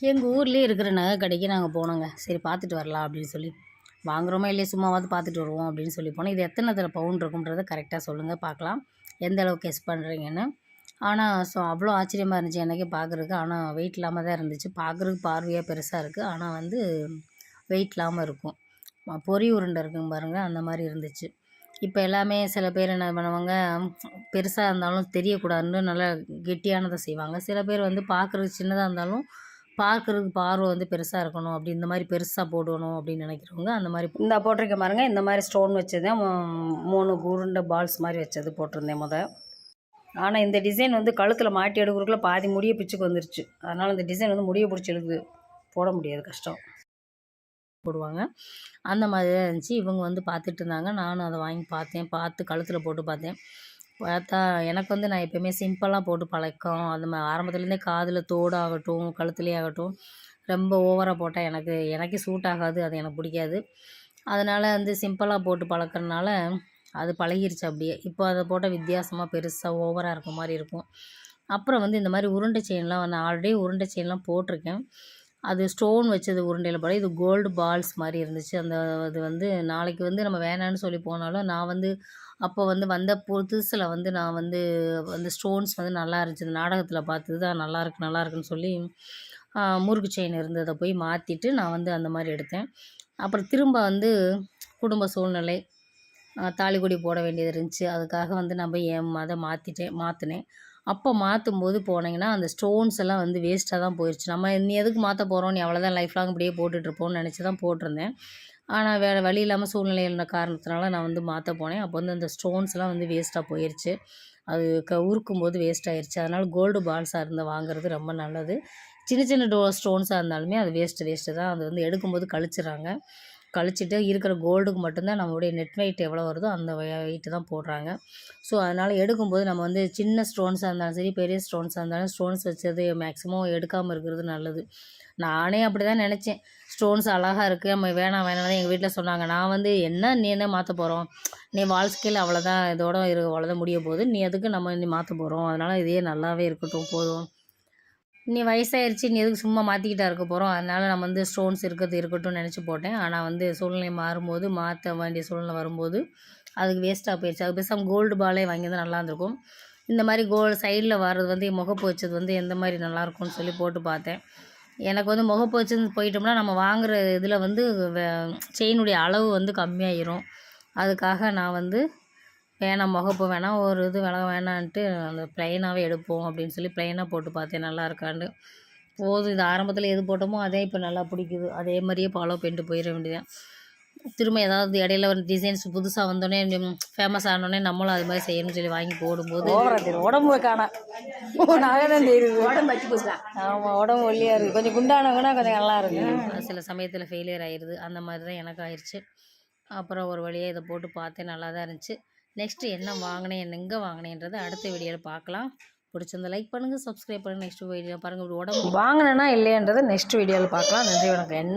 எங்கள் ஊர்லேயே இருக்கிற நகை கடைக்கு நாங்கள் போனோங்க. சரி பார்த்துட்டு வரலாம் அப்படின்னு சொல்லி. வாங்குறோமா இல்லையா சும்மாவாவது பார்த்துட்டு வருவோம் அப்படின்னு சொல்லி போனோம். இது எத்தனை பவுன் இருக்குன்றத கரெக்டாக சொல்லுங்கள் பார்க்கலாம். எந்த அளவுக்கு கெஸ் பண்ணுறீங்கன்னு. ஆனால் அவ்வளோ ஆச்சரியமாக இருந்துச்சு எனக்கே பார்க்குறதுக்கு. ஆனால் வெயிட் இல்லாமல் தான் இருந்துச்சு. பார்க்குறதுக்கு பார்வையாக பெருசாக இருக்குது. ஆனால் வந்து வெயிட் இல்லாமல் இருக்கும். பொறி உருண்டை இருக்குங்க பாருங்கள், அந்த மாதிரி இருந்துச்சு. இப்போ எல்லாமே சில பேர் என்ன பண்ணுவாங்க, பெருசாக இருந்தாலும் தெரியக்கூடாதுன்னு நல்லா கெட்டியானதை செய்வாங்க. சில பேர் வந்து பார்க்குறதுக்கு சின்னதாக இருந்தாலும் பார்க்குறதுக்கு பார்வை வந்து பெருசாக இருக்கணும் அப்படி இந்த மாதிரி பெருசாக போடணும் அப்படின்னு நினைக்கிறவங்க அந்த மாதிரி இந்த போட்டிருக்க பாருங்க. இந்த மாதிரி ஸ்டோன் வச்சதேன் 3 உருண்டை பால்ஸ் மாதிரி வச்சது போட்டிருந்தேன் ஆனால் இந்த டிசைன் வந்து கழுத்தில் மாட்டி எடுக்கிறதுக்குள்ள பாதி முடிய பிச்சுக்கு வந்துருச்சு. அதனால் இந்த டிசைன் வந்து முடிய பிடிச்சி எழுது போட முடியாது, கஷ்டம் போடுவாங்க. அந்த மாதிரி தான் இருந்துச்சு. இவங்க வந்து பார்த்துட்டு இருந்தாங்க. நானும் அதை வாங்கி பார்த்து கழுத்தில் போட்டு பார்த்தேன். பார்த்தா எனக்கு வந்து நான் எப்போயுமே சிம்பிளாக போட்டு பழக்கம். அந்த மாதிரி ஆரம்பத்துலேருந்தே காதில் தோடு ஆகட்டும் கழுத்துலேயே ஆகட்டும் ரொம்ப ஓவராக போட்டால் எனக்கே சூட் ஆகாது, அது எனக்கு பிடிக்காது. அதனால் வந்து சிம்பிளாக போட்டு பழக்கிறதுனால அது பழகிருச்சு அப்படியே. இப்போ அதை போட்டால் வித்தியாசமாக பெருசாக ஓவராக இருக்க மாதிரி இருக்கும். அப்புறம் வந்து இந்த மாதிரி உருண்டை செயின்லாம் நான் ஆல்ரெடி உருண்டை செயின்லாம் போட்டிருக்கேன். அது ஸ்டோன் வச்சது உருண்டையில் போட இது கோல்டு பால்ஸ் மாதிரி இருந்துச்சு. அது வந்து நாளைக்கு வந்து நம்ம வேணான்னு சொல்லி போனாலும் நான் வந்து அப்போ வந்து வந்த புதுசில் வந்து நான் வந்து அந்த ஸ்டோன்ஸ் வந்து நல்லா இருந்துச்சு. இந்த நாடகத்தில் பார்த்தது தான் நல்லாயிருக்குன்னு சொல்லி முறுக்கு செயின் இருந்ததை போய் மாற்றிட்டு நான் வந்து அந்த மாதிரி எடுத்தேன். அப்புறம் திரும்ப வந்து குடும்ப சூழ்நிலை தாலிக்கொடி போட வேண்டியது இருந்துச்சு. அதுக்காக வந்து நான் போய் அதை மாற்றினேன். அப்போ மாற்றும்போது போனீங்கன்னா அந்த ஸ்டோன்ஸ் எல்லாம் வந்து வேஸ்ட்டாக தான் போயிடுச்சு. நம்ம நீ எதுக்கு மாற்ற போகிறோம், நீ அவ்வளோதான் லைஃப் லாங் இப்படியே போட்டுட்ருப்போம்னு நினச்சி தான் போட்டிருந்தேன். ஆனால் வேறு வழி இல்லாமல் சூழ்நிலை இருந்த காரணத்தினால நான் வந்து மாற்ற போனேன். அப்போ வந்து அந்த ஸ்டோன்ஸ்லாம் வந்து வேஸ்ட்டாக போயிடுச்சு. அது உருக்கும்போது வேஸ்ட் ஆயிடுச்சு. அதனால் கோல்டு பால்ஸாக இருந்தால் வாங்குறது ரொம்ப நல்லது. சின்ன ஸ்டோன்ஸாக இருந்தாலுமே அது வேஸ்ட்டு தான். அது வந்து எடுக்கும்போது கழிச்சிட்டு இருக்கிற கோல்டுக்கு மட்டும்தான் நம்மளுடைய நெட் வெயிட் எவ்வளோ வருதோ அந்த வெயிட்டு தான் போடுறாங்க. ஸோ அதனால் எடுக்கும்போது நம்ம வந்து சின்ன ஸ்டோன்ஸாக இருந்தாலும் சரி பெரிய ஸ்டோன்ஸாக இருந்தாலும் ஸ்டோன்ஸ் வச்சது மேக்ஸிமம் எடுக்காமல் இருக்கிறது நல்லது. நானே அப்படி தான் நினச்சேன். ஸ்டோன்ஸ் அழகாக இருக்குது, நம்ம வேணாம் தான் எங்கள் வீட்டில் சொன்னாங்க. நான் வந்து நீ என்ன மாற்ற போகிறோம், நீ வாழ்க்கையில் அவ்வளோதான், இதோட அவ்வளோதான் முடிய போகுது, நீ எதுக்கு நீ மாற்ற போகிறோம், அதனால் இதே நல்லாவே இருக்கட்டும் போதும், நீ வயசாயிருச்சு, நீ எதுக்கு சும்மா மாற்றிக்கிட்டா இருக்க போகிறோம், அதனால் நம்ம வந்து ஸ்டோன்ஸ் இருக்கட்டும்னு நினச்சி போட்டேன். ஆனால் வந்து சூழ்நிலை மாறும்போது மாற்ற வேண்டிய சூழ்நிலை வரும்போது அதுக்கு வேஸ்ட்டாக போயிடுச்சு. அது பேசாமல் கோல்டு பாலே வாங்கியிருந்தால் நல்லா இருந்திருக்கும். இந்த மாதிரி சைடில் வர்றது வந்து முகப்பு வச்சது வந்து எந்த மாதிரி நல்லாயிருக்கும்னு சொல்லி போட்டு பார்த்தேன். எனக்கு வந்து முகப்பு வச்சுன்னு போயிட்டோம்னா நம்ம வாங்குகிற இதில் வந்து செயினுடைய அளவு வந்து கம்மியாயிரும். அதுக்காக நான் வந்து வேணாம், முகப்பு வேணாம், ஒரு இது வேணான்ட்டு அந்த ப்ளைனாகவே எடுப்போம் அப்படின்னு சொல்லி ப்ளைனாக போட்டு பார்த்தேன் நல்லா இருக்காண்டு. போதும், இது ஆரம்பத்தில் எது போட்டோமோ அதே இப்போ நல்லா பிடிக்குது, அதே மாதிரியே ஃபாலோ பண்ணிட்டு போயிட வேண்டியதான். திரும்ப ஏதாவது இடையில ஒரு டிசைன்ஸ் புதுசாக வந்தோடனே ஃபேமஸ் ஆனோடனே நம்மளும் அது மாதிரி செய்யணும்னு சொல்லி வாங்கி போடும்போது உடம்பு காணா தான் தெரியுது, உடம்பு வச்சு போச்சுதான். ஆமாம், உடம்பு ஒல்லியாக இருக்குது, கொஞ்சம் குண்டானவங்கன்னா கொஞ்சம் நல்லா இருக்குது. சில சமயத்தில் ஃபெயிலியர் ஆயிடுது, அந்த மாதிரி தான் எனக்கு ஆயிடுச்சு. அப்புறம் ஒரு வழியாக இதை போட்டு பார்த்தேன், நல்லா தான் இருந்துச்சு. நெக்ஸ்ட்டு என்ன வாங்கினேன் எங்கே வாங்கினேன்றதை அடுத்த வீடியோவில் பார்க்கலாம். பிடிச்சிருந்த லைக் பண்ணுங்கள், சப்ஸ்கிரைப் பண்ணுங்கள். நெக்ஸ்ட் வீடியோ பாருங்கள். உடம்பு வாங்கினேன்னா இல்லையன்றதை நெக்ஸ்ட் வீடியோவில் பார்க்கலாம். நன்றி, வணக்கம். என்ன